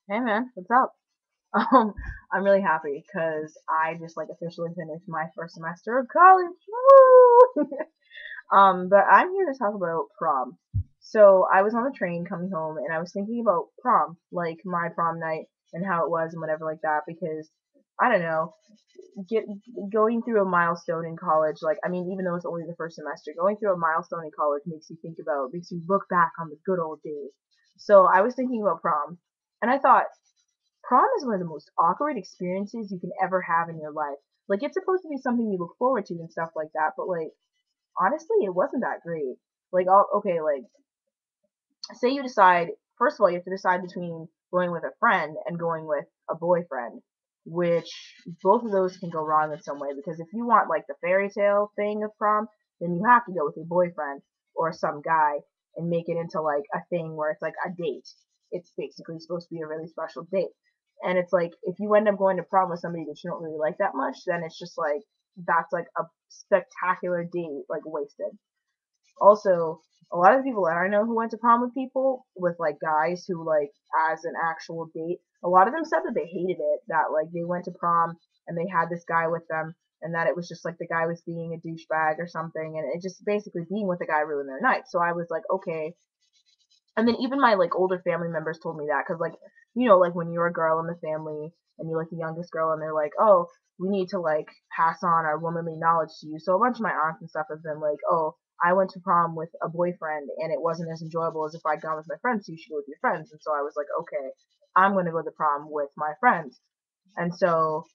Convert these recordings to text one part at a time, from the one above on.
Hey man, what's up? Um, I'm really happy because I just like officially finished my first semester of college. Woo! But I'm here to talk about prom. So I was on the train coming home and I was thinking about prom, like my prom night and how it was and whatever like that because I don't know, get going through a milestone in college, like I mean even though it's only the first semester, going through a milestone in college makes you look back on the good old days. So I was thinking about prom and I thought prom is one of the most awkward experiences you can ever have in your life. Like it's supposed to be something you look forward to and stuff like that, but like honestly, it wasn't that great. Okay, like say you decide first of all you have to decide between going with a friend and going with a boyfriend, which both of those can go wrong in some way because if you want like the fairy tale thing of prom, then you have to go with a boyfriend or some guy and make it into like a thing where it's like a date. It's basically supposed to be a really special date. And it's like if you end up going to prom with somebody that you don't really like that much, then it's just like that's like a spectacular date like wasted. Also, a lot of the people that I know who went to prom with people, with like guys who like as an actual date, a lot of them said that they hated it, that like they went to prom and they had this guy with them and that it was just like the guy was being a douchebag or something and it just basically being with the guy ruined their night. So I was like, okay. And then even my like older family members told me that because like like when you're a girl in the family and you're like the youngest girl and they're like, oh, we need to like pass on our womanly knowledge to you. So a bunch of my aunts and stuff have been like, oh, I went to prom with a boyfriend and it wasn't as enjoyable as if I'd gone with my friends. So you should go with your friends. And so I was like, okay, I'm gonna go to prom with my friends. And so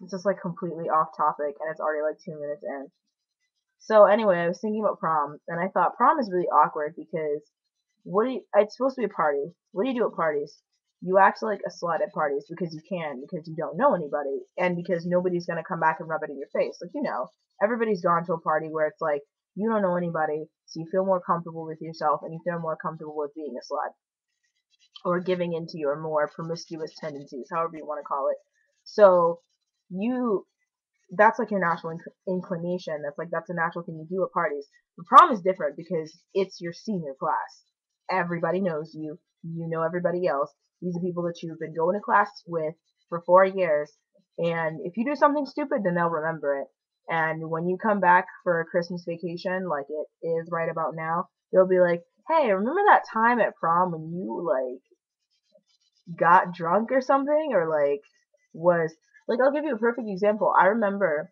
it's just like completely off topic and it's already like 2 minutes in. So anyway, I was thinking about prom and I thought prom is really awkward because it's supposed to be a party. What do you do at parties? You act like a slut at parties because you can, because you don't know anybody, and because nobody's gonna come back and rub it in your face. Like, everybody's gone to a party where it's like, you don't know anybody, so you feel more comfortable with yourself and you feel more comfortable with being a slut or giving into your more promiscuous tendencies, however you want to call it. So, you, that's like your natural inclination. That's a natural thing you do at parties. The prom is different because it's your senior class. Everybody knows you. You know everybody else. These are people that you've been going to class with for 4 years. And if you do something stupid, then they'll remember it. And when you come back for a Christmas vacation, like it is right about now, they'll be like, "Hey, remember that time at prom when you like got drunk or something, or like was like I'll give you a perfect example. I remember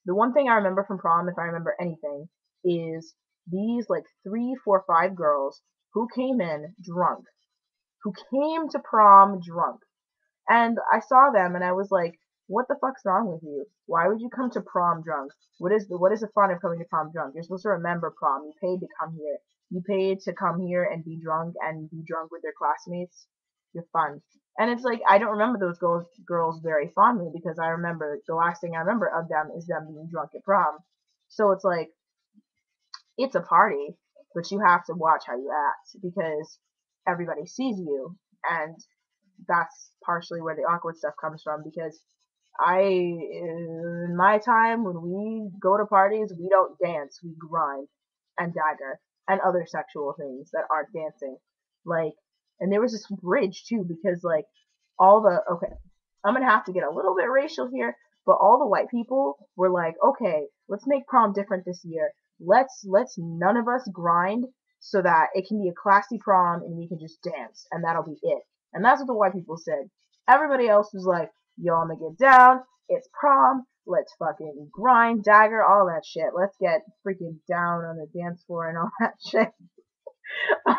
the one thing I remember from prom, if I remember anything, is these like three, four, five girls who came in drunk, who came to prom drunk. And I saw them and I was like, what the fuck's wrong with you? Why would you come to prom drunk? What is the fun of coming to prom drunk? You're supposed to remember prom. You paid to come here. You paid to come here and be drunk with your classmates. You're fun. And it's like I don't remember those girls very fondly because I remember the last thing I remember of them is them being drunk at prom. So it's like it's a party, but you have to watch how you act because everybody sees you and that's partially where the awkward stuff comes from because in my time, when we go to parties, we don't dance, we grind and dagger and other sexual things that aren't dancing. Like, and there was this bridge too because like okay, I'm gonna have to get a little bit racial here, but all the white people were like, okay, let's make prom different this year. Let's none of us grind so that it can be a classy prom and we can just dance and that'll be it. And that's what the white people said. Everybody else was like, yo, I'm gonna get down. It's prom. Let's fucking grind, dagger, all that shit. Let's get freaking down on the dance floor and all that shit.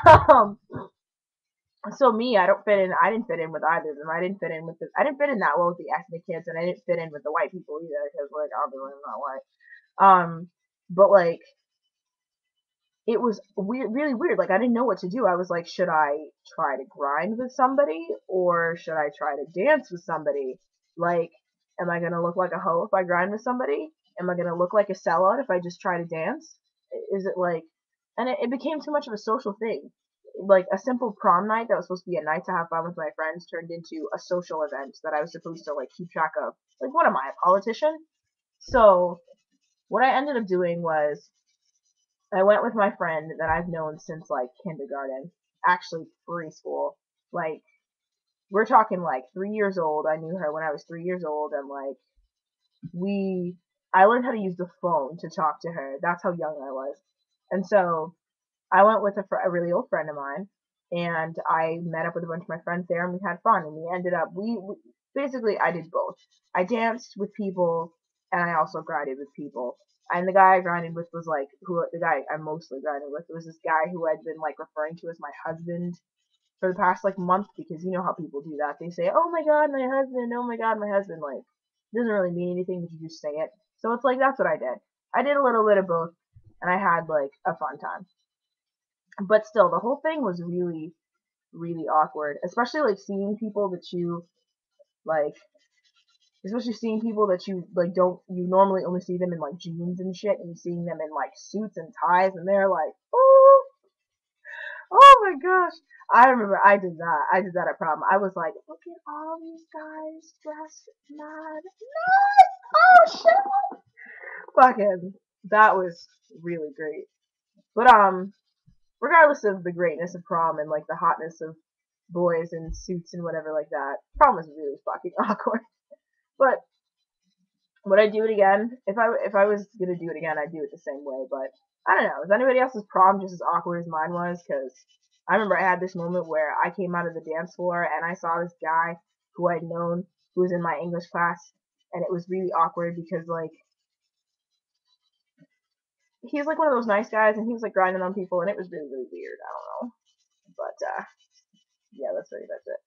um, so me, I don't fit in. I didn't fit in with either of them. I didn't fit in that well with the ethnic kids, and I didn't fit in with the white people either because like obviously I'm not white. But like it was weird, really weird. Like I didn't know what to do. I was like, should I try to grind with somebody or should I try to dance with somebody? Like, am I gonna look like a hoe if I grind with somebody? Am I gonna look like a sellout if I just try to dance? Is it like, and it became too much of a social thing. Like a simple prom night that was supposed to be a night to have fun with my friends turned into a social event that I was supposed to like keep track of. Like, what am I, a politician? So what I ended up doing was I went with my friend that I've known since like kindergarten, actually preschool. Like we're talking like 3 years old. I knew her when I was 3 years old, and like we, I learned how to use the phone to talk to her. That's how young I was. And so I went with a really old friend of mine, and I met up with a bunch of my friends there, and we had fun. And we ended up, we basically, I did both. I danced with people, and I also grinded with people. And the guy I grinded with was like, the guy I mostly grinded with was this guy who I'd been like referring to as my husband for the past like month, because you know how people do that. They say, "Oh my god, my husband! Oh my god, my husband!" Like, it doesn't really mean anything, but you just say it. So it's like that's what I did. I did a little bit of both, and I had like a fun time. But still, the whole thing was really, really awkward. Especially like seeing people that you like, especially seeing people that you like don't, you normally only see them in like jeans and shit, and seeing them in like suits and ties, and they're like, oh, oh my gosh. I remember I did that. I did that at prom. I was like, look at all these guys dressed mad nice. Oh shit. Fucking, that was really great. But regardless of the greatness of prom and like the hotness of boys in suits and whatever like that, prom was really fucking awkward. But would I do it again? If I was gonna do it again, I'd do it the same way. But I don't know. Is anybody else's prom just as awkward as mine was? Because I remember I had this moment where I came out of the dance floor and I saw this guy who I'd known who was in my English class, and it was really awkward because like he was like one of those nice guys, and he was like grinding on people, and it was really really weird. I don't know, but yeah, that's pretty much it.